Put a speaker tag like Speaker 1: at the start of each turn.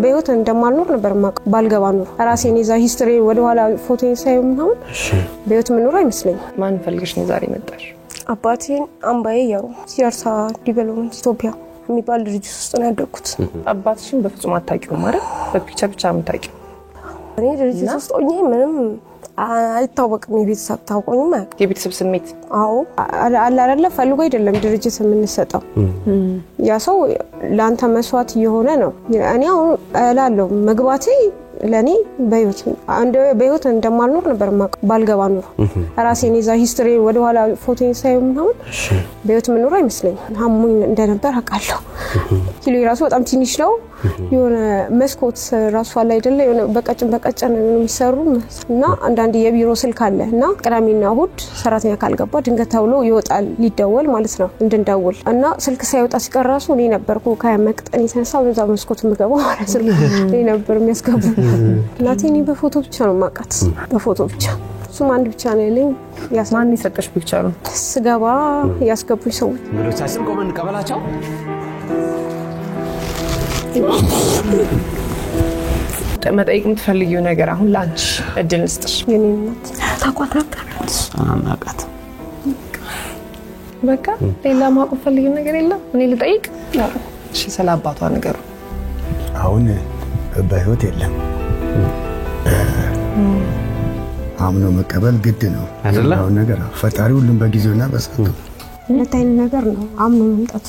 Speaker 1: በህይወት እንደማልኖር ነበር ማቀ ባልገባ ኖር ራሴን ይዛ ሂስትሪ ወደ ኋላ ፎቶን ሳይም ነው በህይወት ምኖር አይመስለኝም
Speaker 2: ማን ፈልግሽ ነው ዛሬ መጣሽ
Speaker 1: አባቴን አምባዬ ያው ሲያርሳ ዲቨሎፕመንት ኢትዮጵያ የሚባል ድርጅት ውስጥ ነው ያደኩት
Speaker 2: አባትሽን በፍጹም አታውቂውም ማለት በፒክቸር ብቻ የምታውቂው
Speaker 1: እኔ ድርጅት ውስጥ ሆኜ ምንም አይታወቅም የቤተሰብ ታውቆኝም
Speaker 2: የቤተሰብ ስሜት
Speaker 1: አዎ አላረለ ፈልጎ አይደለም ድርጅት የምንሰጠው ያ ሰው ላንተ መስዋዕት የሆነ ነው እኔ አሁን እላለሁ መግባቴ ለኔ በህይወት እንደማልኖር ነበር ማቀ ባልገባ ኖር ራሴን ይዛ ሂስትሪ ወደ ኋላ ፎቶን ሳይም ነው በህይወት ምኖር አይመስለኝም ሀሙኝ እንደነበር አቃለሁ ኪሎ ራሱ በጣም ትንሽ ነው የሆነ መስኮት ራሱ አለ አይደለ የሆነ በቀጭን የሚሰሩ እና አንዳንድ የቢሮ ስልክ አለና ቅዳሜና እሁድ ሰራተኛ ካልገባ ድንገት ተብሎ ይወጣል ሊደወል ማለት ነው እንድንደውል እና ስልክ ሳይወጣ ሲቀራሱ እኔ ነበርኩ ከመቅጠን የተነሳው በዛ መስኮት ምገባው ማለት ነው እኔ ነበር የሚያስገቡ ላቲኒ በፎቶ ብቻ ነው ማቃት በፎቶ ብቻ ሱም አንድ ብቻ ነው ያለኝ
Speaker 2: ማን ይሰጠሽ ፒክቸሩን
Speaker 1: ስገባ ያስገቡኝ ሰው
Speaker 3: እንግዶቻችን ቆመን ቀበላቸው
Speaker 2: መጠየቅ የምትፈልጊው ነገር አሁን ላንቺ እድል ልስጥሽ
Speaker 1: የኔነት ታቋታጣለች
Speaker 3: አናቃት
Speaker 2: በቃ ሌላ ማወቅ ፈልጊው ነገር የለም እኔ ልጠይቅ እሺ ስለ አባቷ ነገሩ
Speaker 4: አሁን በህይወት የለም አምኖ መቀበል ግድ ነው
Speaker 3: አይደለም
Speaker 4: አሁን ነገር ፈጣሪ ሁሉም በጊዜውና በሰዓቱ
Speaker 1: ለታይን ነገር ነው አምኖ መምጣት